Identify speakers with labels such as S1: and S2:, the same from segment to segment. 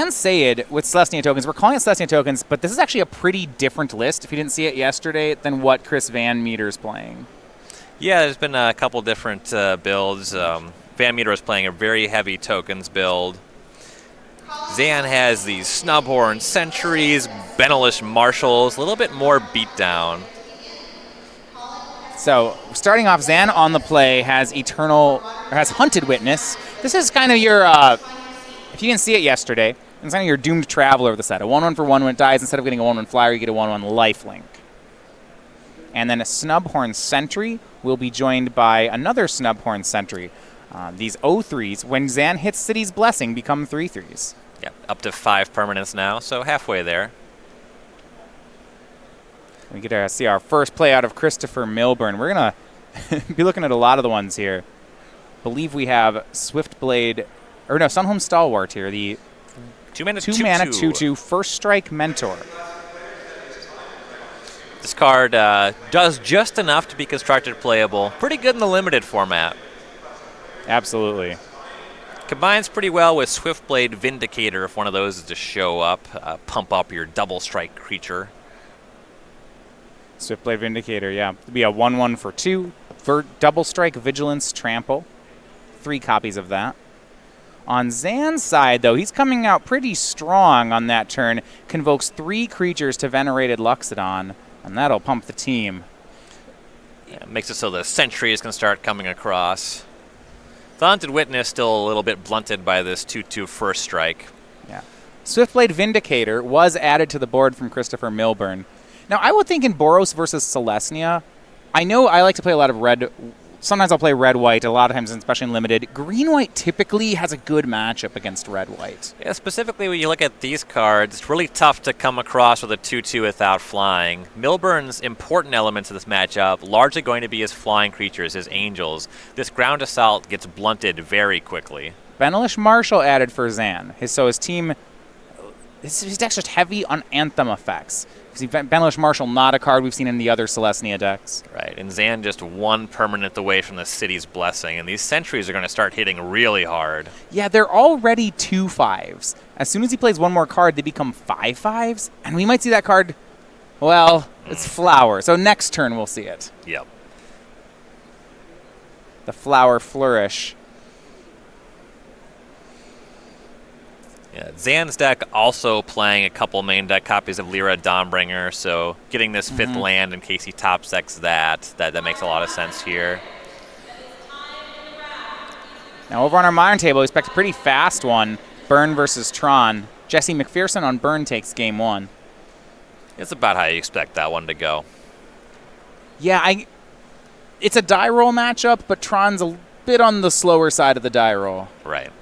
S1: and Syed with Celestia tokens. We're calling it Celestia tokens, but this is actually a pretty different list, if you didn't see it yesterday, than what Chris Van Meter's playing.
S2: Yeah, there's been a couple different builds. Van Meter is playing a very heavy tokens build. Zan has these Snubhorn Sentries, Benelish Marshals, a little bit more beatdown.
S1: So starting off, Zan on the play has Hunted Witness. This is kind of your, if you didn't see it yesterday, it's kind of your Doomed Traveler of the set. A 1/1 for 1 when it dies. Instead of getting a 1/1 flyer, you get a 1/1 lifelink. And then a Snubhorn Sentry will be joined by another Snubhorn Sentry. These 0/3s, when Zan hits City's Blessing, become 3/3s.
S2: Yep, up to 5 permanents now, so halfway there.
S1: We get to see our first play out of Christopher Milburn. We're going to be looking at a lot of the ones here. I believe we have Sunhome Stalwart here, the
S2: 2-mana
S1: 2/2 First Strike Mentor.
S2: This card does just enough to be constructed playable. Pretty good in the limited format.
S1: Absolutely.
S2: Combines pretty well with Swiftblade Vindicator if one of those is to show up. Pump up your double strike creature.
S1: Swiftblade Vindicator, yeah. It'd be a 1/1 for 2. For double strike Vigilance Trample. 3 copies of that. On Zan's side, though, he's coming out pretty strong on that turn. Convokes 3 creatures to Venerated Luxodon, and that'll pump the team.
S2: Yeah, makes it so the Sentries can start coming across. The Hunted Witness still a little bit blunted by this 2/2 First Strike.
S1: Yeah. Swiftblade Vindicator was added to the board from Christopher Milburn. Now, I would think in Boros versus Celestia, I know I like to play a lot of red. Sometimes I'll play red-white, a lot of times, especially in limited. Green-white typically has a good matchup against red-white.
S2: Yeah, specifically when you look at these cards, it's really tough to come across with a 2/2 without flying. Milburn's important elements of this matchup largely going to be his flying creatures, his angels. This ground assault gets blunted very quickly.
S1: Benelish Marshall added for Zan. His team, his deck's just heavy on Anthem effects. Benelish Marshall, not a card we've seen in the other Celestia decks.
S2: Right, and Zan just 1 permanent away from the City's Blessing, and these Sentries are going to start hitting really hard.
S1: Yeah, they're already 2/5s. As soon as he plays one more card, they become 5/5s, and we might see that card, well, it's Flower, so next turn we'll see it.
S2: Yep.
S1: The Flower Flourish.
S2: Yeah, Zan's deck also playing a couple main deck copies of Lyra Dawnbringer, so getting this 5th land in case he top decks that makes a lot of sense here.
S1: Now over on our Modern table, we expect a pretty fast one. Burn versus Tron. Jesse McPherson on Burn takes game 1.
S2: It's about how you expect that one to go.
S1: Yeah, it's a die roll matchup, but Tron's a bit on the slower side of the die roll.
S2: Right.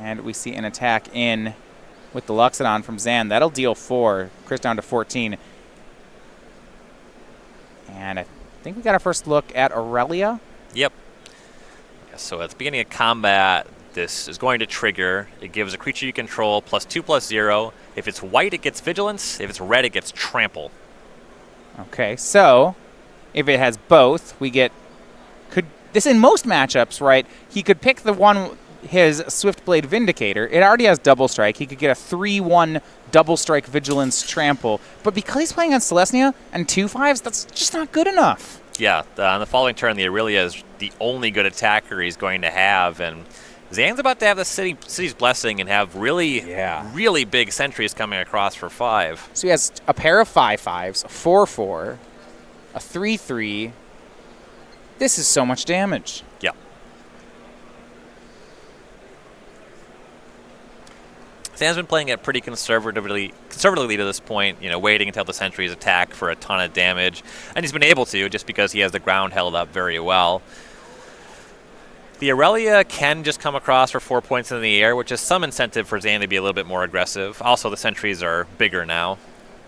S1: And we see an attack in with the Luxodon from Zan. That'll deal 4. Chris down to 14. And I think we got our first look at Aurelia.
S2: Yep. Yeah, so at the beginning of combat, this is going to trigger. It gives a creature you control +2/+0. If it's white, it gets Vigilance. If it's red, it gets Trample.
S1: Okay, so if it has both, we get... This in most matchups, right? He could pick the one... his Swiftblade Vindicator. It already has double strike. He could get a 3/1 double strike Vigilance Trample. But because he's playing on Celestia and 2/5s, that's just not good enough.
S2: Yeah, on the following turn, the Aurelia is the only good attacker he's going to have. And Zan's about to have the City's Blessing and have really big Sentries coming across for 5.
S1: So he has a pair of 5/5s, a 4/4, a 3/3. This is so much damage.
S2: Yeah. Zan's been playing it pretty conservatively to this point, waiting until the Sentries attack for a ton of damage. And he's been able to just because he has the ground held up very well. The Aurelia can just come across for 4 points in the air, which is some incentive for Zan to be a little bit more aggressive. Also, the Sentries are bigger now.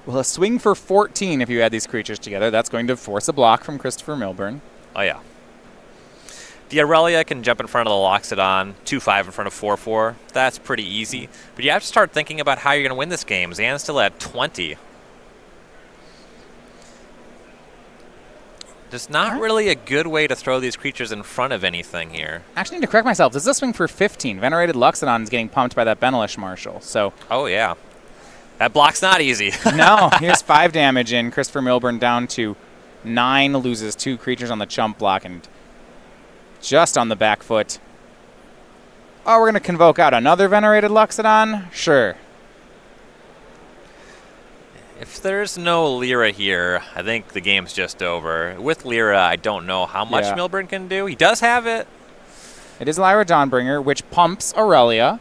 S1: Well, a swing for 14 if you add these creatures together. That's going to force a block from Christopher Milburn.
S2: Oh, yeah. The Aurelia can jump in front of the Loxodon, 2/5 in front of 4/4. That's pretty easy. But you have to start thinking about how you're going to win this game. Zan's still at 20. There's not really a good way to throw these creatures in front of anything here.
S1: Actually, I need to correct myself. This is a swing for 15. Venerated Luxodon is getting pumped by that Benelish Marshal. So.
S2: Oh, yeah. That block's not easy.
S1: No, here's 5 damage in. Christopher Milburn down to 9, loses 2 creatures on the chump block and just on the back foot. Oh, we're going to convoke out another Venerated Luxodon? Sure.
S2: If there's no Lyra here, I think the game's just over. With Lyra, I don't know how much Milburn can do. He does have it.
S1: It is Lyra Dawnbringer, which pumps Aurelia.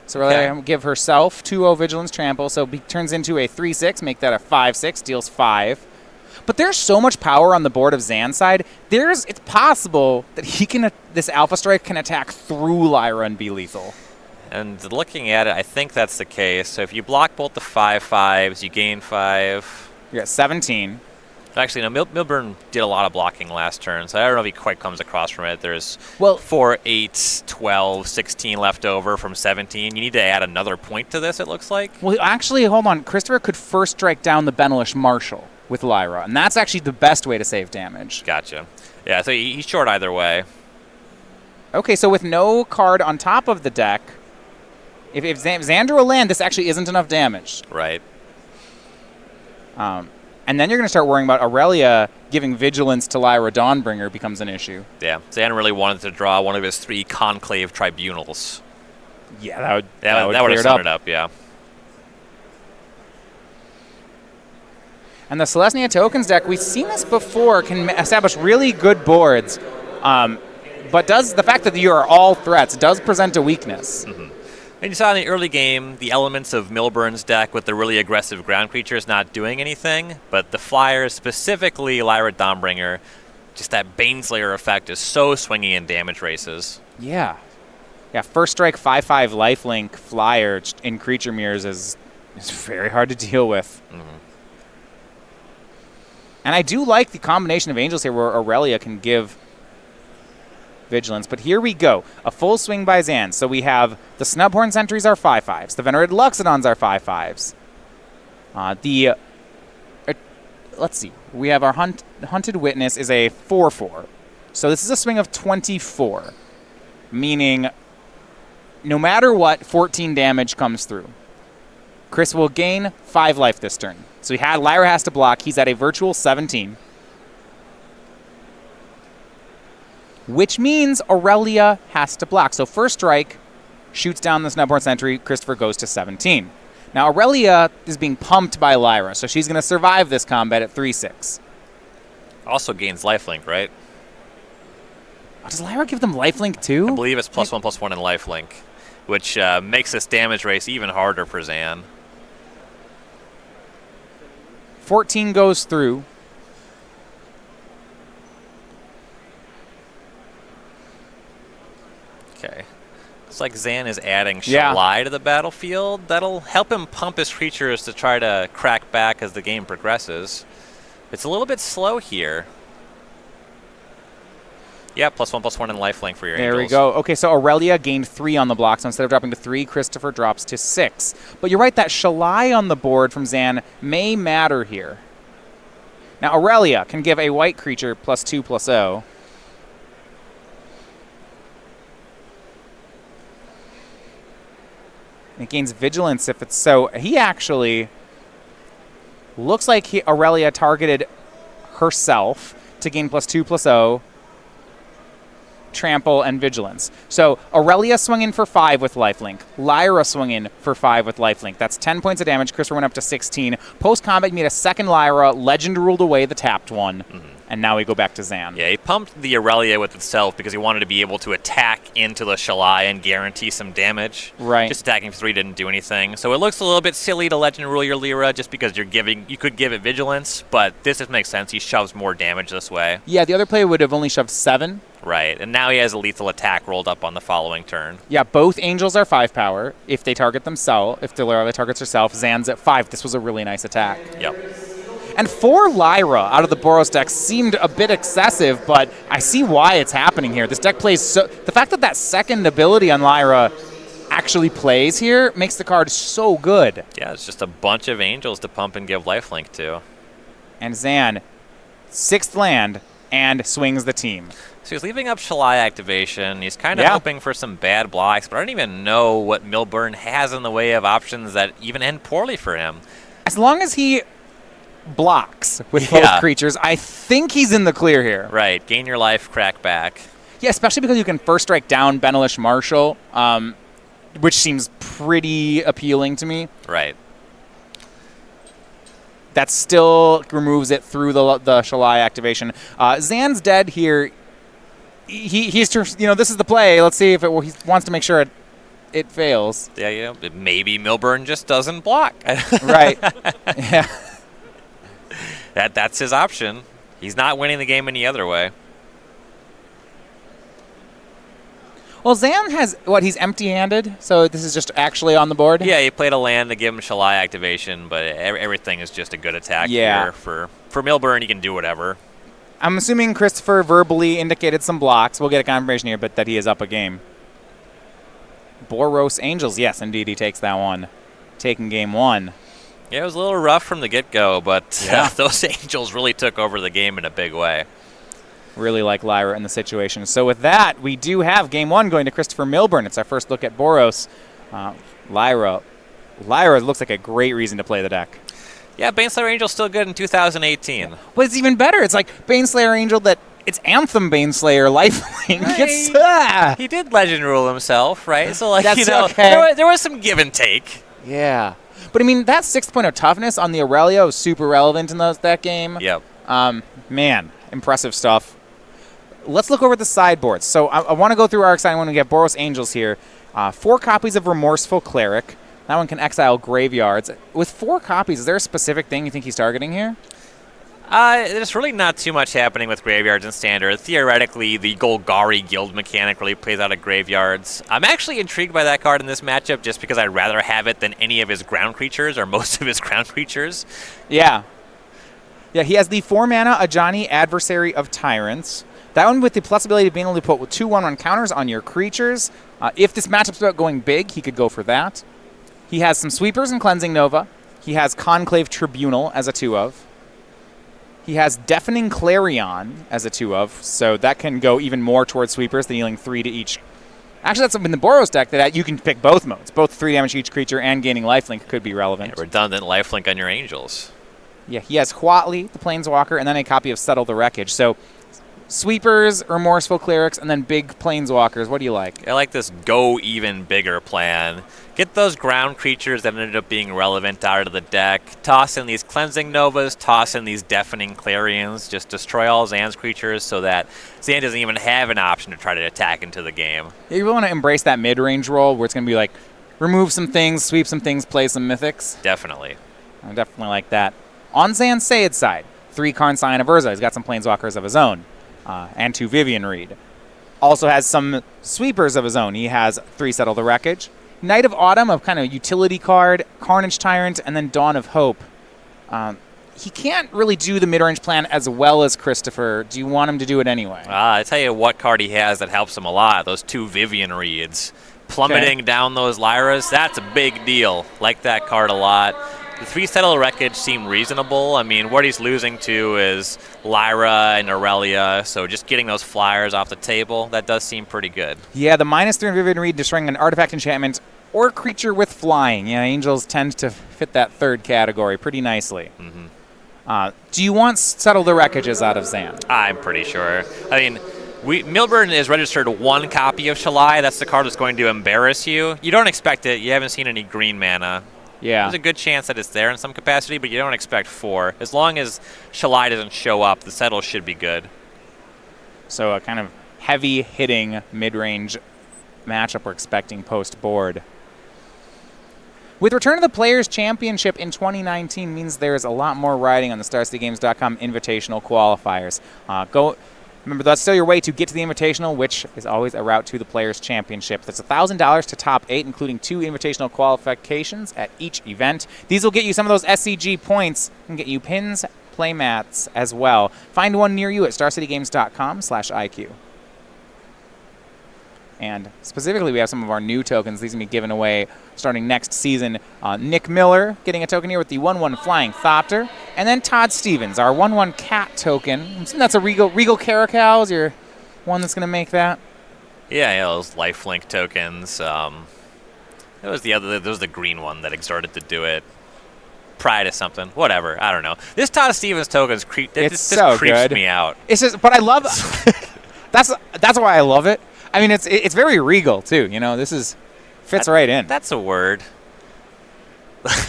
S1: So Aurelia will give herself 2-0 Vigilance Trample, so turns into a 3-6, make that a 5-6, deals 5. But there's so much power on the board of Zan's side. It's possible that this Alpha Strike can attack through Lyra and be lethal.
S2: And looking at it, I think that's the case. So if you block both the 5/5s, you gain 5.
S1: You got 17.
S2: Actually, no, Milburn did a lot of blocking last turn, so I don't know if he quite comes across from it. There's 4, 8, 12, 16 left over from 17. You need to add another point to this, it looks like.
S1: Well, actually, hold on. Christopher could first strike down the Benelish Marshal with Lyra, and that's actually the best way to save damage.
S2: Gotcha. Yeah, so he's short either way.
S1: Okay, so with no card on top of the deck, if Xander will land, this actually isn't enough damage.
S2: Right.
S1: And then you're going to start worrying about Aurelia giving Vigilance to Lyra Dawnbringer becomes an issue.
S2: Yeah, Xander really wanted to draw one of his 3 Conclave Tribunals.
S1: Yeah, that would
S2: have summed it up, yeah.
S1: And the Celestia Tokens deck, we've seen this before, can establish really good boards. But the fact that you are all threats does present a weakness.
S2: Mm-hmm. And you saw in the early game the elements of Milburn's deck with the really aggressive ground creatures not doing anything, but the flyers, specifically Lyra Dawnbringer, just that Baneslayer effect is so swingy in damage races.
S1: Yeah. Yeah, first strike 5/5 lifelink flyer in creature mirrors is very hard to deal with.
S2: Mm-hmm.
S1: And I do like the combination of Angels here where Aurelia can give Vigilance, but here we go. A full swing by Zan. So we have the Snubhorn Sentries are 5/5s. The Venerated Luxodons are 5/5s. Let's see. We have our Hunted Witness is a 4/4. So this is a swing of 24, meaning no matter what, 14 damage comes through. Chris will gain 5 life this turn. So Lyra has to block. He's at a virtual 17. Which means Aurelia has to block. So first strike shoots down the Snubhorn Sentry. Christopher goes to 17. Now Aurelia is being pumped by Lyra, so she's going to survive this combat at 3/6.
S2: Also gains lifelink, right?
S1: Oh, does Lyra give them lifelink too?
S2: I believe it's +1/+1 in lifelink, which makes this damage race even harder for Zan.
S1: 14 goes through.
S2: Okay. Looks like Zan is adding Shalai to the battlefield. That'll help him pump his creatures to try to crack back as the game progresses. It's a little bit slow here. Yeah, +1/+1 in lifelink for your Angels.
S1: There we go. Okay, so Aurelia gained 3 on the block, so instead of dropping to 3, Christopher drops to 6. But you're right, that Shalai on the board from Zan may matter here. Now Aurelia can give a white creature +2/+0. It gains Vigilance if it's so. He actually looks like Aurelia targeted herself to gain +2/+0, Trample, and Vigilance. So Aurelia swung in for 5 with lifelink. Lyra swung in for 5 with lifelink. That's 10 points of damage. Christopher went up to 16. Post-combat, made a second Lyra. Legend ruled away the tapped one. Mm-hmm. And now we go back to Zan.
S2: Yeah, he pumped the Aurelia with itself because he wanted to be able to attack into the Shalai and guarantee some damage.
S1: Right.
S2: Just attacking for 3 didn't do anything. So it looks a little bit silly to Legend Rule your Lyra just because you could give it Vigilance, but this just makes sense. He shoves more damage this way.
S1: Yeah, the other player would have only shoved 7.
S2: Right, and now he has a lethal attack rolled up on the following turn.
S1: Yeah, both Angels are 5 power. If they target themselves, if the Lyra targets herself, Zan's at 5. This was a really nice attack.
S2: Yep.
S1: And 4 Lyra out of the Boros deck seemed a bit excessive, but I see why it's happening here. This deck plays so... The fact that second ability on Lyra actually plays here makes the card so good.
S2: Yeah, it's just a bunch of Angels to pump and give lifelink to.
S1: And Zan, 6th land, and swings the team.
S2: So he's leaving up Shalai activation. He's kind of hoping for some bad blocks, but I don't even know what Milburn has in the way of options that even end poorly for him.
S1: As long as he blocks with both creatures, I think he's in the clear here.
S2: Right. Gain your life, crack back.
S1: Yeah, especially because you can first strike down Benelish Marshall, which seems pretty appealing to me.
S2: Right.
S1: That still removes it through the Shalai activation. Zan's dead here. He's this is the play. Let's see if he wants to make sure it fails.
S2: Yeah, maybe Milburn just doesn't block.
S1: Right. Yeah.
S2: That's his option. He's not winning the game any other way.
S1: Well, Zan has, he's empty-handed, so this is just actually on the board?
S2: Yeah, he played a land to give him Shalai activation, but everything is just a good attack here. For Milburn, he can do whatever.
S1: I'm assuming Christopher verbally indicated some blocks. We'll get a confirmation here, but that he is up a game. Boros Angels, yes, indeed, he takes that one. Taking game one.
S2: Yeah, it was a little rough from the get-go, but those Angels really took over the game in a big way.
S1: Really like Lyra in the situation. So with that, we do have game one going to Christopher Milburn. It's our first look at Boros. Lyra looks like a great reason to play the deck.
S2: Yeah, Baneslayer Angel's still good in 2018.
S1: But it's even better. It's like Baneslayer Angel that it's Anthem Baneslayer lifelink.
S2: Right. He did Legend Rule himself, right? So
S1: That's okay.
S2: there was some give and take.
S1: Yeah. But I mean, that 6 point of toughness on the Aurelia was super relevant in that game.
S2: Yep.
S1: Man, impressive stuff. Let's look over the sideboards. So I want to go through our exciting one. We get Boros Angels here. 4 copies of Remorseful Cleric. That one can exile graveyards. With 4 copies, is there a specific thing you think he's targeting here?
S2: There's really not too much happening with graveyards in Standard. Theoretically, the Golgari guild mechanic really plays out of graveyards. I'm actually intrigued by that card in this matchup just because I'd rather have it than any of his ground creatures or most of his ground creatures.
S1: Yeah. Yeah, he has the 4-mana Ajani, Adversary of Tyrants. That one with the plus ability of being able to put 2 1/1 counters on your creatures. If this matchup's about going big, he could go for that. He has some Sweepers and Cleansing Nova. He has Conclave Tribunal as a 2-of. He has Deafening Clarion as a 2-of, so that can go even more towards Sweepers, than dealing 3 to each. Actually, that's something in the Boros deck that you can pick both modes. Both 3 damage to each creature and gaining lifelink could be relevant.
S2: Yeah, redundant lifelink on your Angels.
S1: Yeah, he has Huatli, the Planeswalker, and then a copy of Settle the Wreckage. So Sweepers, Remorseful Clerics, and then big Planeswalkers. What do you like?
S2: I like this go even bigger plan. Get those ground creatures that ended up being relevant out of the deck. Toss in these Cleansing Novas. Toss in these Deafening Clarions. Just destroy all Zan's creatures so that Zan doesn't even have an option to try to attack into the game.
S1: Yeah, you really want to embrace that mid-range role where it's going to be like, remove some things, sweep some things, play some mythics.
S2: Definitely.
S1: I definitely like that. On Zan Syed's side, 3 Karn Scion of Urza. He's got some Planeswalkers of his own. And 2 Vivian Reed. Also has some Sweepers of his own. He has 3 Settle the Wreckage. Knight of Autumn, a kind of utility card, Carnage Tyrant, and then Dawn of Hope. He can't really do the mid-range plan as well as Christopher. Do you want him to do it anyway?
S2: I tell you what card he has that helps him a lot. Those 2 Vivian Reeds. Plummeting down those Lyras, that's a big deal. Like that card a lot. The 3 Settle Wreckage seem reasonable. I mean, what he's losing to is Lyra and Aurelia, so just getting those flyers off the table, that does seem pretty good.
S1: Yeah, the -3 on Vivian Reed, destroying an artifact, enchantment, or creature with flying. Yeah, Angels tend to fit that third category pretty nicely.
S2: Mm-hmm.
S1: Do you want Settle the Wreckages out of Zan?
S2: I'm pretty sure. I mean, Milburn is registered 1 copy of Shalai. That's the card that's going to embarrass you. You don't expect it. You haven't seen any green mana.
S1: Yeah.
S2: There's a good chance that it's there in some capacity, but you don't expect 4. As long as Shalai doesn't show up, the Settle should be good.
S1: So a kind of heavy-hitting mid-range matchup we're expecting post-board. With return to the Players' Championship in 2019 means there's a lot more riding on the StarCityGames.com Invitational qualifiers. Remember, that's still your way to get to the Invitational, which is always a route to the Players' Championship. That's $1,000 to top 8, including 2 Invitational qualifications at each event. These will get you some of those SCG points and get you pins, playmats as well. Find one near you at StarCityGames.com/IQ. And specifically, we have some of our new tokens. These are going to be given away starting next season. Nick Miller getting a token here with the 1/1 Flying Thopter. And then Todd Stevens, our 1/1 Cat token. I'm assuming that's a Regal Caracal. Is your one that's going to make that?
S2: Yeah, those lifelink tokens. It was the green one that exhorted to do it. Pride or something. Whatever. I don't know. This Todd Stevens token's
S1: it's so
S2: creeps
S1: good.
S2: me out.
S1: It's just, but I love that's why I love it. I mean, it's very regal too. You know, fits right in.
S2: That's a word.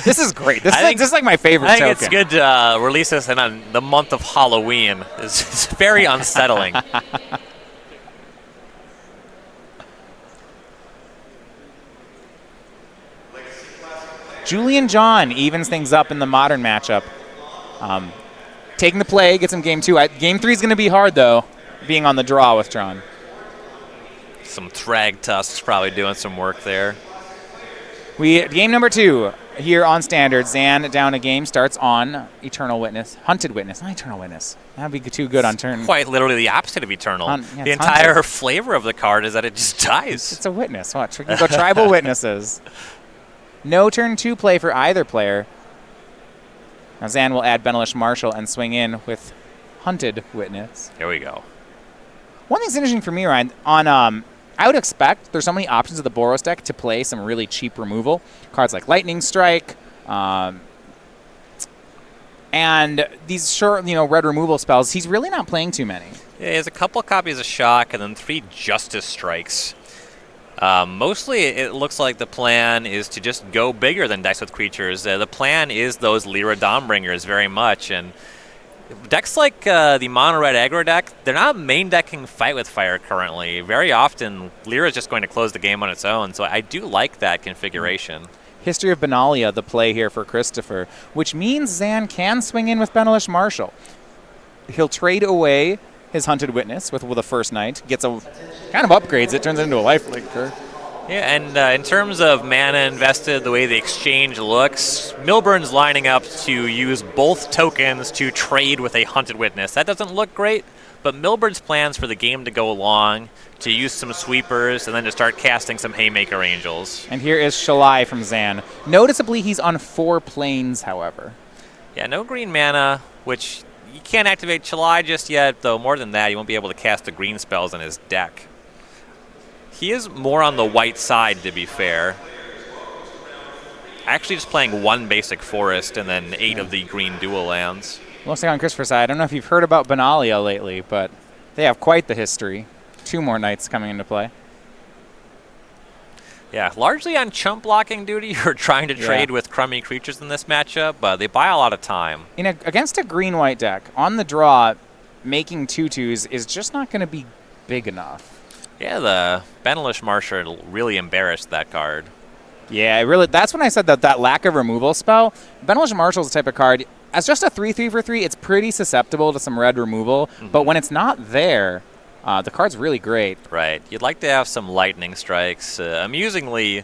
S1: This is great. This is like my favorite token.
S2: I think it's good to release this in the month of Halloween. It's very unsettling.
S1: Julian John evens things up in the Modern matchup. Taking the play, gets him game 2. Game 3 is going to be hard, though, being on the draw with John.
S2: Some Thrag Tusks probably doing some work there.
S1: Game number 2 here on Standard. Zan down a game, starts on Eternal Witness. Hunted Witness, not Eternal Witness. That would be too good on turn.
S2: Quite literally the opposite of Eternal.
S1: Yeah,
S2: the entire flavor of the card is that it just dies.
S1: It's a Witness. Watch. We can go Tribal Witnesses. No turn 2 play for either player. Now Zan will add Benelish Marshall and swing in with Hunted Witness.
S2: Here we go.
S1: One thing's interesting for me, Ryan, I would expect there's so many options of the Boros deck to play some really cheap removal. Cards like Lightning Strike, and these short, red removal spells. He's really not playing too many.
S2: Yeah, he has a couple copies of Shock and then 3 Justice Strikes. Mostly, it looks like the plan is to just go bigger than decks with creatures. The plan is those Lyra Dawmbringers very much, and decks like the mono-red aggro deck, they're not main decking Fight with Fire currently. Very often, Lyra is just going to close the game on its own, so I do like that configuration.
S1: History of Benalia, the play here for Christopher, which means Zan can swing in with Benelish Marshall. He'll trade away his Hunted Witness with the first night, gets a kind of upgrades it, turns it into a lifelinker.
S2: Yeah, and in terms of mana invested, the way the exchange looks, Milburn's lining up to use both tokens to trade with a Hunted Witness. That doesn't look great, but Milburn's plans for the game to go along, to use some sweepers, and then to start casting some Haymaker Angels.
S1: And here is Shalai from Zan. Noticeably, he's on 4 planes, however.
S2: Yeah, no green mana, which you can't activate Shalai just yet, though more than that, you won't be able to cast the green spells in his deck. He is more on the white side, to be fair. Actually just playing 1 basic forest and then 8 of the green dual lands.
S1: Looks like on Christopher's side, I don't know if you've heard about Benalia lately, but they have quite the history. 2 more nights coming into play.
S2: Yeah, largely on chump blocking duty or trying to trade with crummy creatures in this matchup, but they buy a lot of time.
S1: Against a green-white deck, on the draw, making 2/2s is just not going to be big enough.
S2: Yeah, the Benelish Marshall really embarrassed that card.
S1: Yeah, that's when I said that lack of removal spell. Benelish Marshall's the type of card, as just a 3/3 for 3, it's pretty susceptible to some red removal, but when it's not there, the card's really great.
S2: Right. You'd like to have some Lightning Strikes. Amusingly,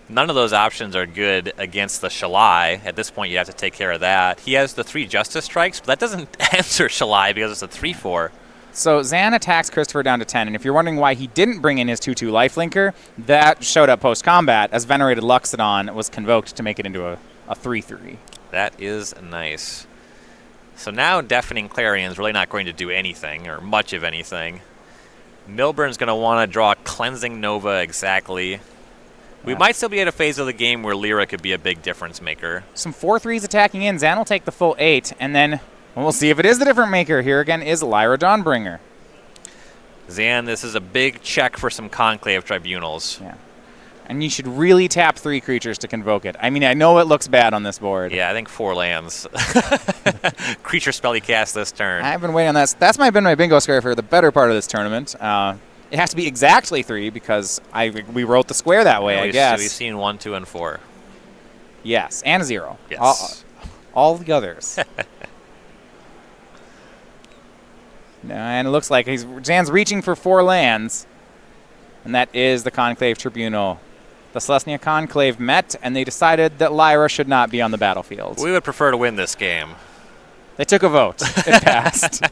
S2: none of those options are good against the Shalai. At this point, you have to take care of that. He has the 3 Justice Strikes, but that doesn't answer Shalai because it's a 3/4.
S1: So Zan attacks Christopher down to 10, and if you're wondering why he didn't bring in his 2/2 lifelinker, that showed up post-combat as Venerated Luxodon was convoked to make it into a 3/3.
S2: That is nice. So now Deafening Clarion's really not going to do anything, or much of anything. Milburn's going to want to draw Cleansing Nova exactly. We might still be at a phase of the game where Lyra could be a big difference maker.
S1: Some 4/3s attacking in. Zan will take the full 8, and then we'll see if it is the different maker. Here again is Lyra Dawnbringer.
S2: Zan, this is a big check for some Conclave Tribunals.
S1: Yeah. And you should really tap 3 creatures to convoke it. I mean, I know it looks bad on this board.
S2: Yeah, I think 4 lands. Creature spell he cast this turn.
S1: I've been waiting on that. That's been my bingo square for the better part of this tournament. It has to be exactly 3 because we wrote the square that way, I guess.
S2: So we've seen 1, 2, and 4.
S1: Yes, and a 0.
S2: Yes.
S1: All the others. And it looks like Zan's reaching for 4 lands, and that is the Conclave Tribunal. The Selesnya Conclave met, and they decided that Lyra should not be on the battlefield.
S2: We would prefer to win this game.
S1: They took a vote. It passed.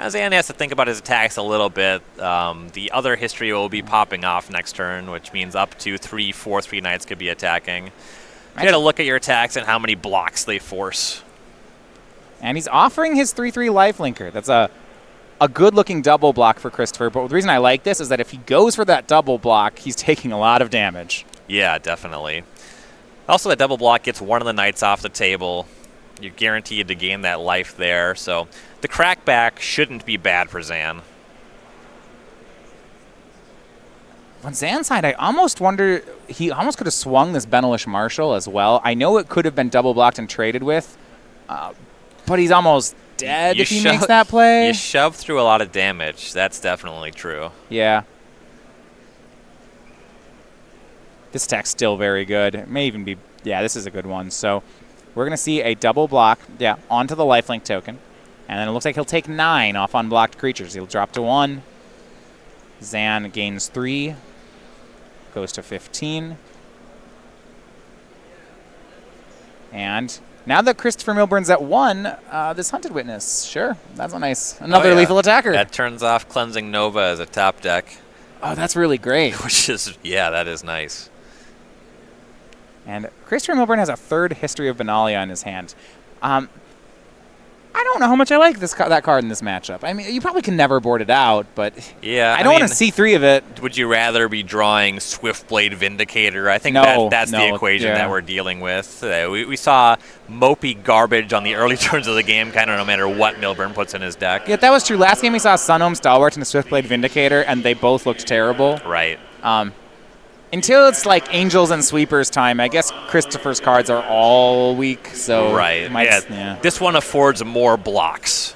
S2: Zan has to think about his attacks a little bit. The other history will be popping off next turn, which means up to 3 4/3 knights could be attacking. You got to look at your attacks and how many blocks they force.
S1: And he's offering his 3/3 lifelinker. That's a good-looking double block for Christopher, but the reason I like this is that if he goes for that double block, he's taking a lot of damage.
S2: Yeah, definitely. Also, that double block gets one of the knights off the table. You're guaranteed to gain that life there, so the crackback shouldn't be bad for Zan.
S1: On Zan's side, I almost wonder, he almost could have swung this Benelish Marshal as well. I know it could have been double blocked and traded with, but he's almost dead if he makes that play.
S2: You shove through a lot of damage. That's definitely true.
S1: Yeah. This attack's still very good. It may even be, yeah, this is a good one. So we're going to see a double block, yeah, onto the lifelink token. And then it looks like he'll take 9 off unblocked creatures. He'll drop to 1. Zan gains 3. Goes to 15. And now that Christopher Milburn's at 1, this Hunted Witness, sure, that's a nice, another lethal attacker.
S2: That turns off Cleansing Nova as a top deck.
S1: Oh, that's really great.
S2: Which is, yeah, that is nice.
S1: And Christopher Milburn has a 3rd History of Benalia in his hand. I don't know how much I like that card in this matchup. I mean, you probably can never board it out, but
S2: yeah,
S1: I don't want to see 3 of it.
S2: Would you rather be drawing Swiftblade Vindicator? I think that's the equation that we're dealing with. We saw mopey garbage on the early turns of the game, kind of no matter what Milburn puts in his deck.
S1: Yeah, that was true. Last game we saw Sunhome Stalwart and a Swiftblade Vindicator, and they both looked terrible.
S2: Right.
S1: Until it's like Angels and Sweepers time, I guess Christopher's cards are all weak, so...
S2: Right, yeah. This one affords more blocks.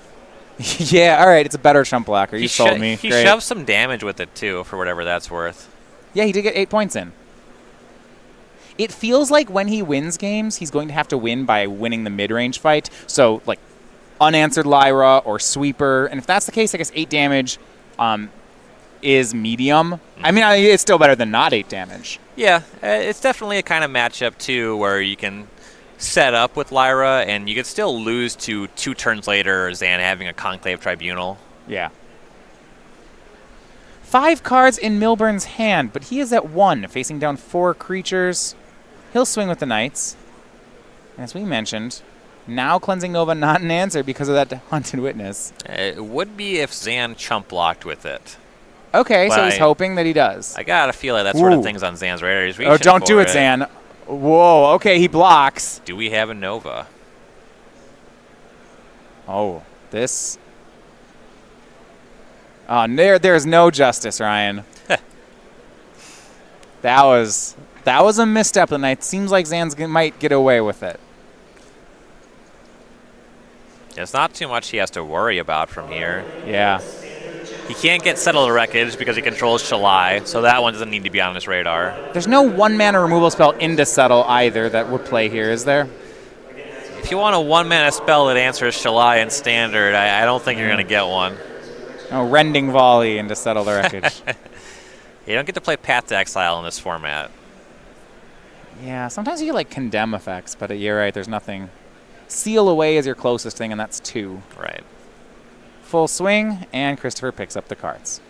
S1: Yeah, all right, it's a better chump blocker. You sold me.
S2: He shoved some damage with it, too, for whatever that's worth.
S1: Yeah, he did get 8 points in. It feels like when he wins games, he's going to have to win by winning the mid-range fight. So, like, unanswered Lyra or Sweeper. And if that's the case, I guess 8 damage... is medium. I mean, it's still better than not 8 damage.
S2: Yeah, it's definitely a kind of matchup, too, where you can set up with Lyra, and you could still lose to 2 turns later, Zan having a Conclave Tribunal.
S1: Yeah. 5 cards in Milburn's hand, but he is at 1, facing down 4 creatures. He'll swing with the Knights. As we mentioned, now Cleansing Nova not an answer because of that Hunted Witness.
S2: It would be if Zan chump blocked with it.
S1: Okay, so he's hoping that he does.
S2: I gotta feel like that sort of thing's on Zan's radar. He's
S1: oh, don't do it, Zan. Whoa, okay, he blocks.
S2: Do we have a Nova?
S1: Oh, this... Oh, there's no justice, Ryan. That was a misstep tonight. Seems like Zan's might get away with it.
S2: There's not too much he has to worry about from here.
S1: Yeah.
S2: He can't get Settle the Wreckage because he controls Shalai, so that one doesn't need to be on his radar.
S1: There's no 1-mana removal spell into Settle either that would play here, is there?
S2: If you want a 1-mana spell that answers Shalai in Standard, I don't think you're going to get one.
S1: No, Rending Volley into Settle the Wreckage.
S2: You don't get to play Path to Exile in this format.
S1: Yeah, sometimes you get like Condemn effects, but you're right, there's nothing. Seal Away is your closest thing, and that's 2.
S2: Right.
S1: Full swing, and Christopher picks up the cards.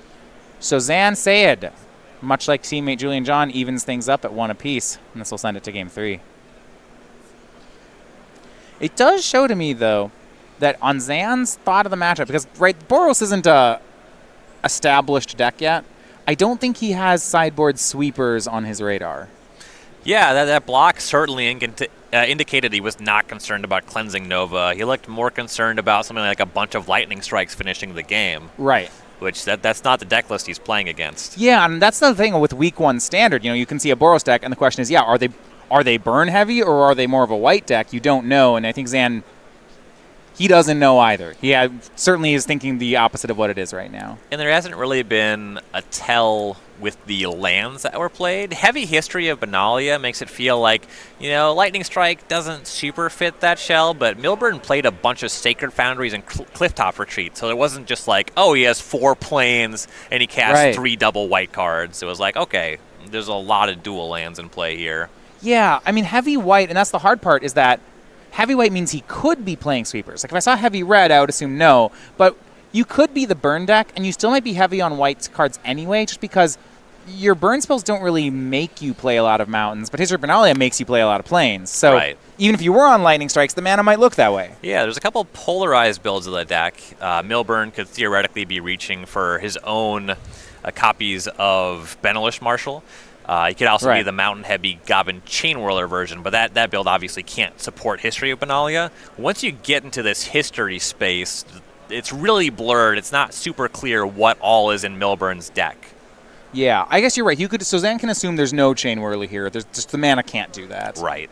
S1: So Zan Syed, much like teammate Julian John, evens things up at 1 apiece, and this will send it to Game 3. It does show to me, though, that on Zan's thought of the matchup, because, right, Boros isn't a established deck yet, I don't think he has sideboard sweepers on his radar.
S2: Yeah, that block certainly indicated he was not concerned about Cleansing Nova. He looked more concerned about something like a bunch of Lightning Strikes finishing the game.
S1: Right.
S2: Which, that's not the deck list he's playing against.
S1: Yeah, and that's the thing with Week 1 Standard. You know, you can see a Boros deck, and the question is, yeah, are they burn heavy, or are they more of a white deck? You don't know, and I think Zan... He doesn't know either. He certainly is thinking the opposite of what it is right now.
S2: And there hasn't really been a tell with the lands that were played. Heavy History of Benalia makes it feel like, you know, Lightning Strike doesn't super fit that shell, but Milburn played a bunch of Sacred Foundries and Clifftop Retreat, so it wasn't just like, oh, he has 4 planes and he casts 3 double white cards. It was like, okay, there's a lot of dual lands in play here.
S1: Yeah, I mean, heavy white, and that's the hard part, is that heavy white means he could be playing sweepers. Like, if I saw heavy red, I would assume no. But you could be the burn deck, and you still might be heavy on white cards anyway, just because your burn spells don't really make you play a lot of mountains, but History of Benalia makes you play a lot of plains. So even if you were on lightning strikes, the mana might look that way.
S2: Yeah, there's a couple polarized builds of the deck. Milburn could theoretically be reaching for his own copies of Benelish Marshal. He could also be the mountain-heavy Goblin Chainwhirler version, but that build obviously can't support History of Benalia. Once you get into this history space, it's really blurred. It's not super clear what all is in Milburn's deck.
S1: Yeah, I guess you're right. So Zan can assume there's no Chainwhirler here. There's just the mana can't do that.
S2: Right.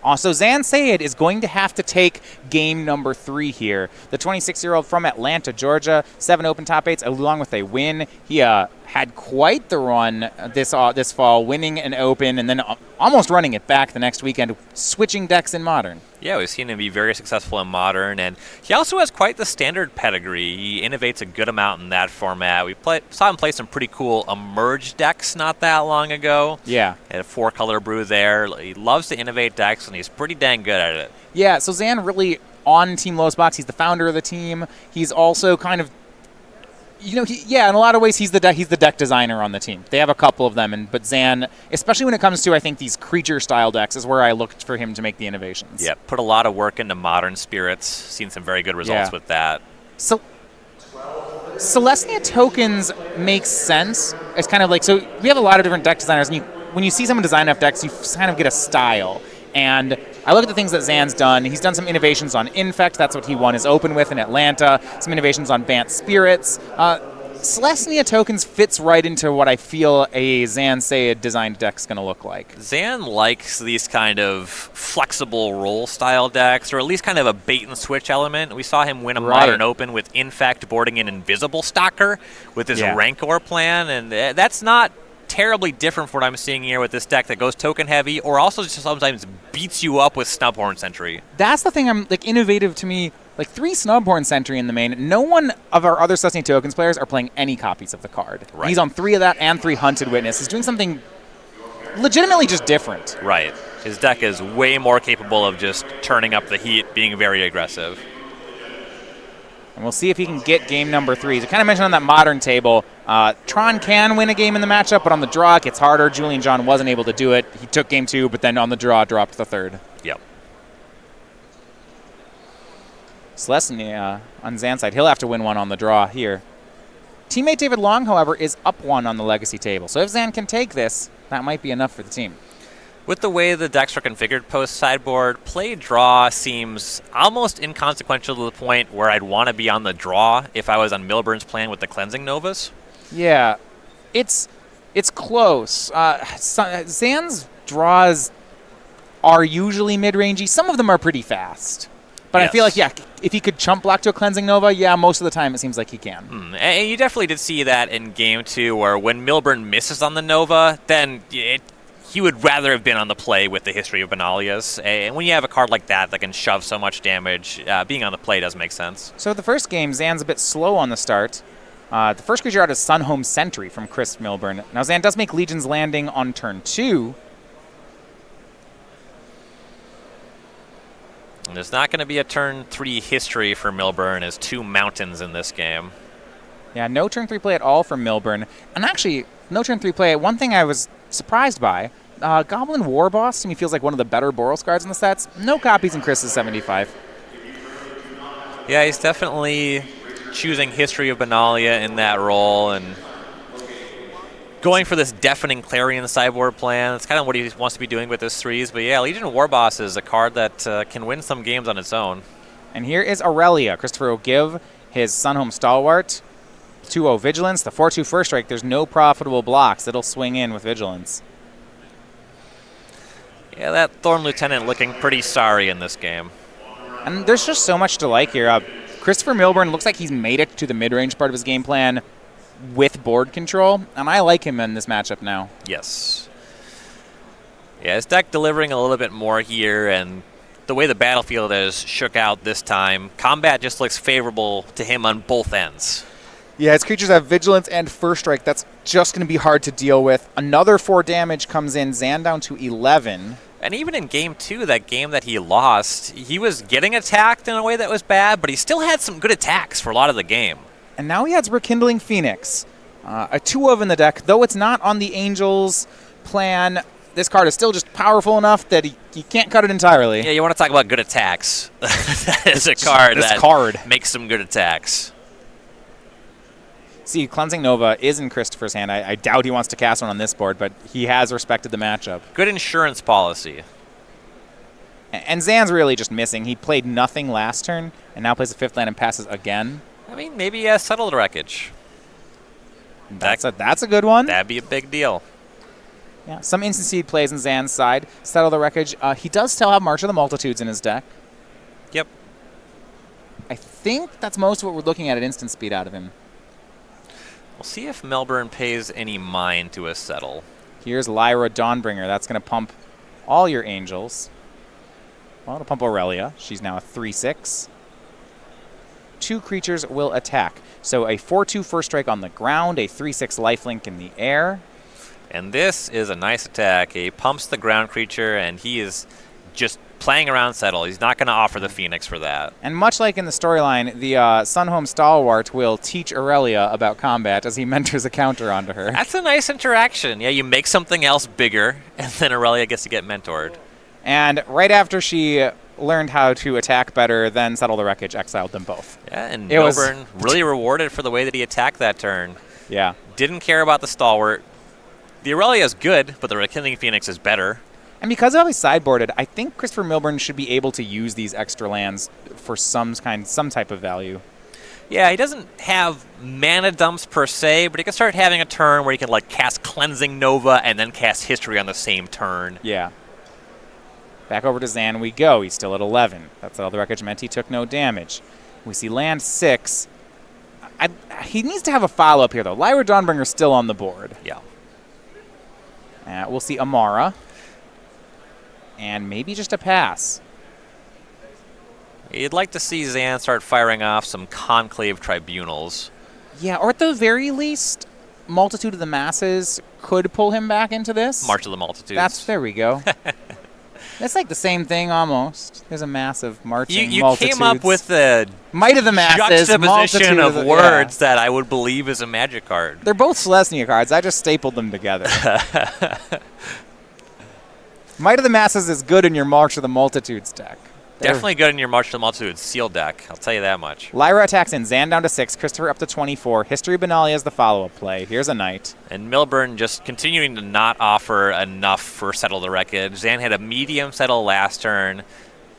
S1: Also, Syed is going to have to take game number 3 here. The 26-year-old from Atlanta, Georgia, 7 open top 8s, along with a win. He had quite the run this fall, winning an open and then almost running it back the next weekend, switching decks in Modern.
S2: Yeah, we've seen him be very successful in Modern, and he also has quite the standard pedigree. He innovates a good amount in that format. We saw him play some pretty cool Emerge decks not that long ago.
S1: Yeah.
S2: Had a 4-color brew there. He loves to innovate decks, and he's pretty dang good at it.
S1: Yeah, so Zan really on Team Lois Box. He's the founder of the team. He's also kind of, in a lot of ways, he's the deck designer on the team. They have a couple of them, but Zan, especially when it comes to, I think, these creature-style decks, is where I looked for him to make the innovations.
S2: Yeah, put a lot of work into Modern Spirits. Seen some very good results with that.
S1: So, Celestia tokens makes sense. It's kind of like, so we have a lot of different deck designers, and when you see someone design enough decks, you kind of get a style. And I look at the things that Zan's done. He's done some innovations on Infect. That's what he won his Open with in Atlanta. Some innovations on Bant Spirits. Celestia tokens fits right into what I feel a Zan Syed designed deck's going to look like.
S2: Zan likes these kind of flexible roll-style decks, or at least kind of a bait-and-switch element. We saw him win a Modern Open with Infect boarding an Invisible Stalker with his Rancor plan, and that's not terribly different from what I'm seeing here with this deck that goes token heavy or also just sometimes beats you up with Snubhorn Sentry.
S1: That's the thing innovative to me. 3 Snubhorn Sentry in the main. No one of our other Celestia tokens players are playing any copies of the card.
S2: Right.
S1: He's on 3 of that and 3 Hunted Witness. He's doing something legitimately just different.
S2: Right. His deck is way more capable of just turning up the heat, being very aggressive.
S1: And we'll see if he can get game number 3. As I kind of mentioned on that Modern table, Tron can win a game in the matchup, but on the draw it gets harder. Julian John wasn't able to do it. He took game 2, but then on the draw dropped the 3rd.
S2: Yep.
S1: Celestia on Zan's side, he'll have to win one on the draw here. Teammate David Long, however, is up 1 on the Legacy table. So if Zan can take this, that might be enough for the team.
S2: With the way the decks are configured post-sideboard, play-draw seems almost inconsequential to the point where I'd want to be on the draw if I was on Milburn's plan with the Cleansing Novas.
S1: Yeah, it's close. Zan's draws are usually mid-rangey. Some of them are pretty fast. But I feel like, if he could chump block to a Cleansing Nova, most of the time it seems like he can.
S2: And you definitely did see that in Game 2, where when Milburn misses on the Nova, then he would rather have been on the play with the History of Benalias. And when you have a card like that can shove so much damage, being on the play does make sense.
S1: So the first game, Zan's a bit slow on the start. The first creature out is Sunhome Sentry from Chris Milburn. Now Zan does make Legion's Landing on turn 2.
S2: And there's not going to be a turn 3 history for Milburn as 2 mountains in this game.
S1: Yeah, no turn 3 play at all from Milburn. And actually, no turn 3 play. One thing I was surprised by, Goblin Warboss to me feels like one of the better Boros cards in the sets. No copies in Chris's 75.
S2: Yeah, he's definitely choosing History of Benalia in that role and going for this deafening Clarion sideboard plan. It's kind of what he wants to be doing with his 3s. But yeah, Legion Warboss is a card that can win some games on its own.
S1: And here is Aurelia. Christopher will give his Sunhome Stalwart 2-0 Vigilance. The 4-2 First Strike, there's no profitable blocks. It'll swing in with Vigilance.
S2: Yeah, that Thorn Lieutenant looking pretty sorry in this game.
S1: And there's just so much to like here. Christopher Milburn looks like he's made it to the mid-range part of his game plan with board control, and I like him in this matchup now.
S2: Yes. Yeah, his deck delivering a little bit more here, and the way the battlefield has shook out this time, combat just looks favorable to him on both ends.
S1: Yeah, his creatures have Vigilance and First Strike. That's just going to be hard to deal with. Another 4 damage comes in. Zan down to 11.
S2: And even in Game 2, that game that he lost, he was getting attacked in a way that was bad, but he still had some good attacks for a lot of the game.
S1: And now he has Rekindling Phoenix. A 2-of in the deck. Though it's not on the Angels plan, this card is still just powerful enough that he can't cut it entirely.
S2: Yeah, you want to talk about good attacks. That is a card makes some good attacks.
S1: See, Cleansing Nova is in Christopher's hand. I doubt he wants to cast one on this board, but he has respected the matchup.
S2: Good insurance policy.
S1: And Zan's really just missing. He played nothing last turn, and now plays a 5th land and passes again.
S2: I mean, maybe he has Settled Wreckage.
S1: That's a good one.
S2: That'd be a big deal.
S1: Yeah, some Instant Seed plays on Zan's side. Settle the Wreckage. He does still have March of the Multitudes in his deck.
S2: Yep.
S1: I think that's most of what we're looking at Instant Speed out of him.
S2: We'll see if Milburn pays any mind to a Settle.
S1: Here's Lyra Dawnbringer. That's going to pump all your Angels. Well, it'll pump Aurelia. She's now a 3/6. 2 creatures will attack. So a 4/2 first strike on the ground, a 3/6 lifelink in the air.
S2: And this is a nice attack. He pumps the ground creature, and he is just playing around Settle. He's not going to offer the Phoenix for that.
S1: And much like in the storyline, the Sunhome Stalwart will teach Aurelia about combat as he mentors a counter onto her.
S2: That's a nice interaction. Yeah, you make something else bigger, and then Aurelia gets to get mentored.
S1: And right after she learned how to attack better, then Settle the Wreckage exiled them both.
S2: Yeah, and Milburn really rewarded for the way that he attacked that turn.
S1: Yeah.
S2: Didn't care about the Stalwart. The Aurelia is good, but the Rekindling Phoenix is better.
S1: And because of how he's sideboarded, I think Christopher Milburn should be able to use these extra lands for some type of value.
S2: Yeah, he doesn't have mana dumps per se, but he can start having a turn where he can like cast Cleansing Nova and then cast History on the same turn.
S1: Yeah. Back over to Zan we go. He's still at 11. That's all the Wreckage meant. He took no damage. We see land 6. He needs to have a follow-up here, though. Lyra Dawnbringer's still on the board.
S2: Yeah.
S1: We'll see Amara. And maybe just a pass.
S2: You'd like to see Zan start firing off some Conclave Tribunals.
S1: Yeah, or at the very least, Multitude of the Masses could pull him back into this.
S2: March of the Multitudes.
S1: There we go. That's like the same thing almost. There's a massive marching
S2: you
S1: multitudes.
S2: came up with the
S1: Might of the Masses,
S2: juxtaposition of words that I would believe is a Magic card.
S1: They're both Selesnya cards. I just stapled them together. Might of the Masses is good in your March of the Multitudes deck.
S2: Definitely good in your March of the Multitudes seal deck. I'll tell you that much.
S1: Lyra attacks in. Zan down to 6. Christopher up to 24. History of Benalia is the follow-up play. Here's a Knight.
S2: And Milburn just continuing to not offer enough for Settle the Wreckage. Zan had a medium settle last turn.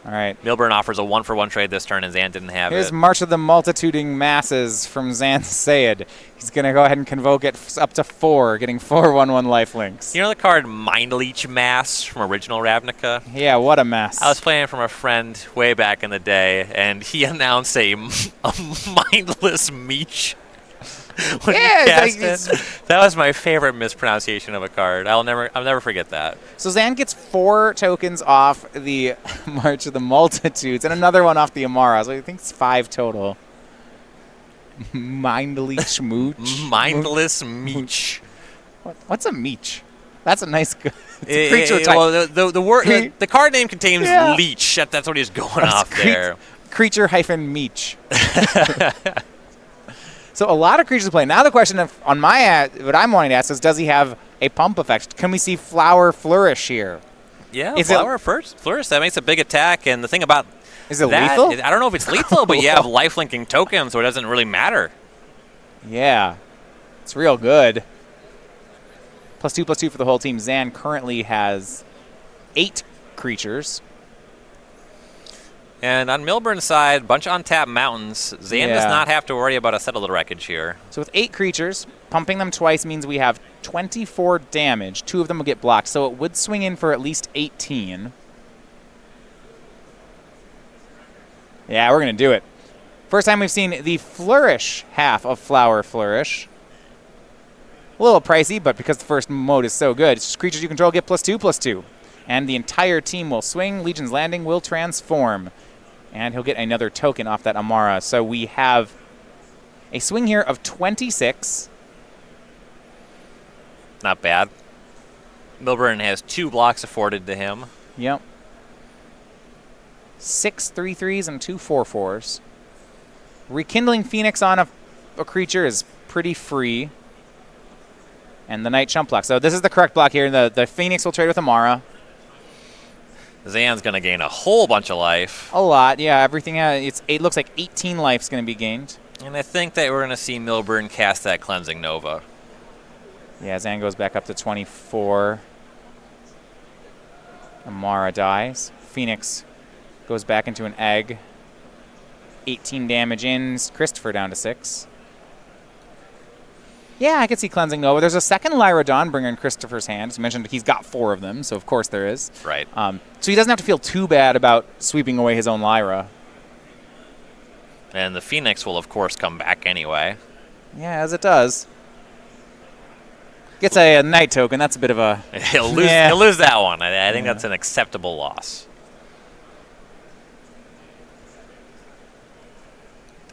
S1: All right.
S2: Milburn offers a 1-for-1 trade this turn, and Zan didn't have
S1: Here's
S2: it.
S1: March of the Multituding Masses from Zan Syed. He's going to go ahead and convoke it up to 4, getting 4 1/1 lifelinks.
S2: You know the card Mind Leech Mass from original Ravnica?
S1: Yeah, what a mess.
S2: I was playing from a friend way back in the day, and he announced a mindless Meech. When
S1: Yeah,
S2: he cast it. That was my favorite mispronunciation of a card. I'll never forget that.
S1: So Zan gets 4 tokens off the March of the Multitudes and another one off the Amara. So I think it's 5 total. Mindly Schmooch.
S2: Mindless Meech.
S1: What's a Meech? That's a nice it's a creature type.
S2: Well, the word the card name contains
S1: Yeah.
S2: leech. That's what he's going off there.
S1: Creature hyphen Meech. So a lot of creatures to play. Now the question on my what I'm wanting to ask is, does he have a pump effect? Can we see Flower Flourish here?
S2: Yeah,
S1: Is
S2: Flower Flourish. That makes a big attack. And the thing about
S1: Is it
S2: that,
S1: lethal?
S2: I don't know if it's lethal, but you have lifelinking tokens, so it doesn't really matter.
S1: Yeah. It's real good. +2/+2 for the whole team. Zan currently has 8 creatures.
S2: And on Milburn's side, bunch of untapped mountains. Zan does not have to worry about a Settle the Wreckage here.
S1: So with 8 creatures, pumping them twice means we have 24 damage. 2 of them will get blocked, so it would swing in for at least 18. Yeah, we're going to do it. First time we've seen the Flourish half of Flower Flourish. A little pricey, but because the first mode is so good, it's just creatures you control get +2/+2. And the entire team will swing. Legion's Landing will transform. And he'll get another token off that Amara. So we have a swing here of 26.
S2: Not bad. Milburn has 2 blocks afforded to him.
S1: Yep. 6 3/3s and 2 4/4s. Rekindling Phoenix on a creature is pretty free. And the Knight chump block. So this is the correct block here. The Phoenix will trade with Amara.
S2: Zan's going to gain a whole bunch of life.
S1: A lot, yeah. Everything it looks like 18 life's going to be gained.
S2: And I think that we're going to see Milburn cast that Cleansing Nova.
S1: Yeah, Zan goes back up to 24. Amara dies. Phoenix goes back into an egg. 18 damage in. Christopher down to 6. Yeah, I could see Cleansing Nova. There's a second Lyra Dawnbringer in Christopher's hand. As you mentioned, he's got 4 of them, so of course there is.
S2: Right.
S1: So he doesn't have to feel too bad about sweeping away his own Lyra.
S2: And the Phoenix will, of course, come back anyway.
S1: Yeah, as it does. Gets a Knight token. That's a bit of a...
S2: He'll lose that one. I think that's an acceptable loss.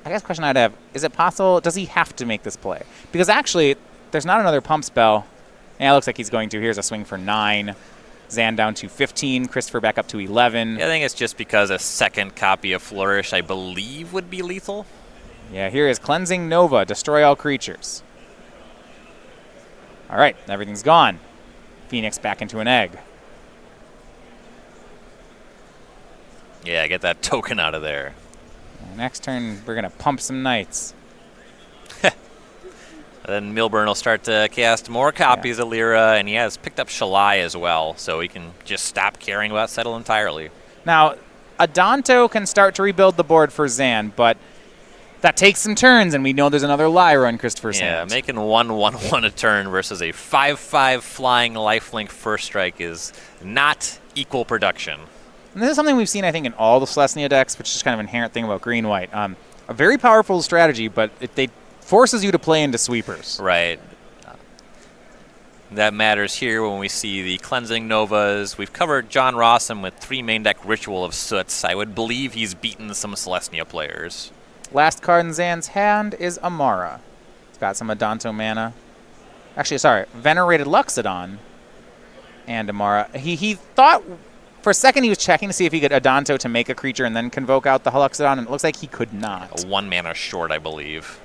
S1: I guess the question I'd have, is it possible, does he have to make this play? Because actually, there's not another pump spell. Yeah, it looks like he's going to. Here's a swing for 9. Zan down to 15. Christopher back up to 11.
S2: Yeah, I think it's just because a second copy of Flourish, I believe, would be lethal.
S1: Yeah, here is Cleansing Nova. Destroy all creatures. All right, everything's gone. Phoenix back into an egg.
S2: Yeah, get that token out of there.
S1: Next turn, we're going to pump some Knights.
S2: Then Milburn will start to cast more copies of Lyra, and he has picked up Shalai as well, so he can just stop caring about Settle entirely.
S1: Now, Adanto can start to rebuild the board for Zan, but that takes some turns, and we know there's another Lyra in Christopher's hand.
S2: Yeah, making 1/1/1 a turn versus a 5/5 flying lifelink first strike is not equal production.
S1: And this is something we've seen, I think, in all the Celestia decks, which is kind of an inherent thing about green-white. A very powerful strategy, but they forces you to play into sweepers.
S2: Right. That matters here when we see the Cleansing Novas. We've covered John Rawson with 3 main deck Ritual of Soots. I would believe he's beaten some Celestia players.
S1: Last card in Zan's hand is Amara. It's got some Adanto mana. Actually, sorry, Venerated Luxodon and Amara. He thought... For a second, he was checking to see if he could Adanto to make a creature and then convoke out the Luxodon, and it looks like he could not.
S2: 1 mana short, I believe.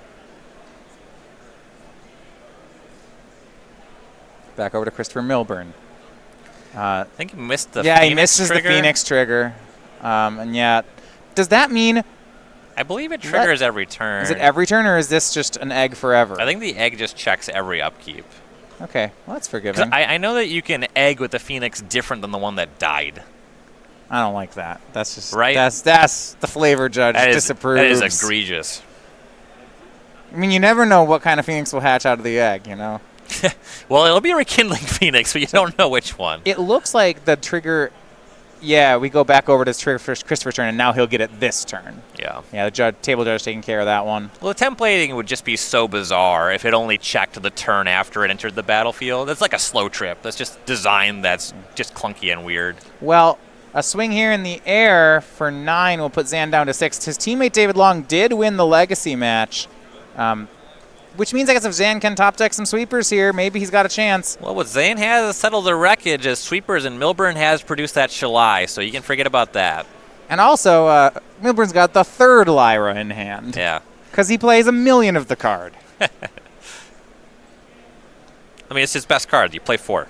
S1: Back over to Christopher Milburn.
S2: I think he missed the
S1: Phoenix
S2: trigger.
S1: Yeah, he misses the Phoenix trigger. And yeah, does that mean...
S2: I believe it triggers every turn.
S1: Is it every turn, or is this just an egg forever?
S2: I think the egg just checks every upkeep.
S1: Okay, well, that's forgiving.
S2: I know that you can egg with the Phoenix different than the one that died.
S1: I don't like that. That's just...
S2: Right?
S1: That's the flavor judge disapproves.
S2: That is egregious.
S1: I mean, you never know what kind of Phoenix will hatch out of the egg, you know?
S2: Well, it'll be a Rekindling Phoenix, but you don't know which one.
S1: It looks like the trigger... Yeah, we go back over to Christopher's turn, and now he'll get it this turn.
S2: Yeah.
S1: Yeah, the table judge taking care of that one.
S2: Well, the templating would just be so bizarre if it only checked the turn after it entered the battlefield. It's like a slow trip. That's just design that's just clunky and weird.
S1: Well, a swing here in the air for 9 will put Zan down to 6. His teammate David Long did win the Legacy match, which means I guess if Zan can top deck some sweepers here, maybe he's got a chance.
S2: Well, what Zan has is settled the wreckage as sweepers, and Milburn has produced that Shalai, so you can forget about that.
S1: And also, Milburn's got the 3rd Lyra in hand.
S2: Yeah.
S1: Because he plays a million of the card.
S2: I mean, it's his best card. You play 4.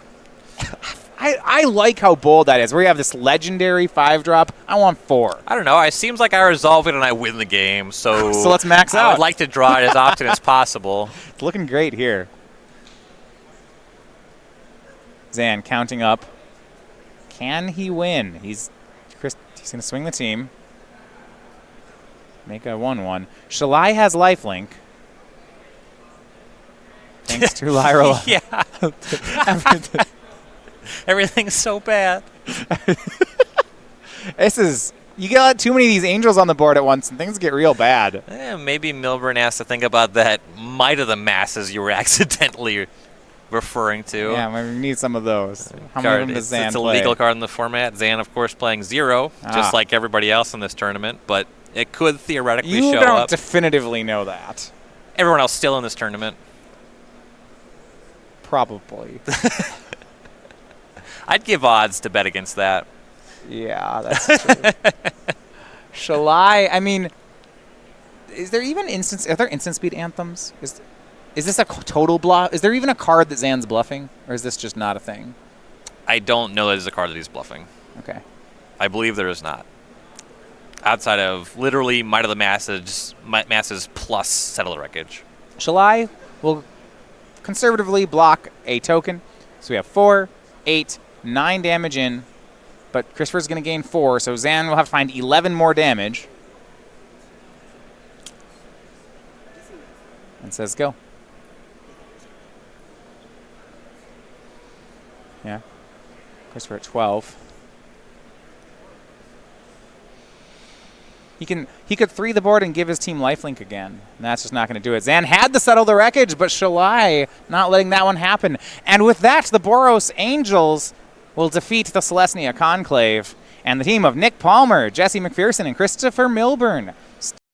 S1: I like how bold that is. Where you have this legendary 5-drop. I want 4.
S2: I don't know. It seems like I resolve it and I win the game, so...
S1: So let's max out.
S2: I would like to draw it as often as possible.
S1: It's looking great here. Zan counting up. Can he win? He's going to swing the team. Make a 1/1. Shalai has lifelink. Thanks to Lyra.
S2: Yeah. Everything's so bad.
S1: You get too many of these angels on the board at once and things get real bad.
S2: Maybe Milburn has to think about that Might of the Masses you were accidentally referring to.
S1: Yeah, we need some of those. How many of them does Zan
S2: It's a
S1: play?
S2: legal card in the format. Zan, of course, playing 0, just like everybody else in this tournament, but it could theoretically show up.
S1: You don't definitively know that.
S2: Everyone else still in this tournament.
S1: Probably.
S2: I'd give odds to bet against that.
S1: Yeah, that's true. Shall I mean, is there even are there instant speed anthems? Is this a total bluff? Is there even a card that Zan's bluffing? Or is this just not a thing?
S2: I don't know that there's a card that he's bluffing.
S1: Okay.
S2: I believe there is not. Outside of literally Might of the Masses plus Settle the Wreckage.
S1: Shall I? We'll conservatively block a token. So we have 4, 8, 9 damage in. But Christopher's going to gain 4, so Zan will have to find 11 more damage. And says go. Yeah. Christopher at 12. He could 3 the board and give his team lifelink again. And that's just not going to do it. Zan had to settle the wreckage, but Shalai not letting that one happen. And with that, the Boros Angels will defeat the Celestia Conclave and the team of Nick Palmer, Jesse McPherson, and Christopher Milburn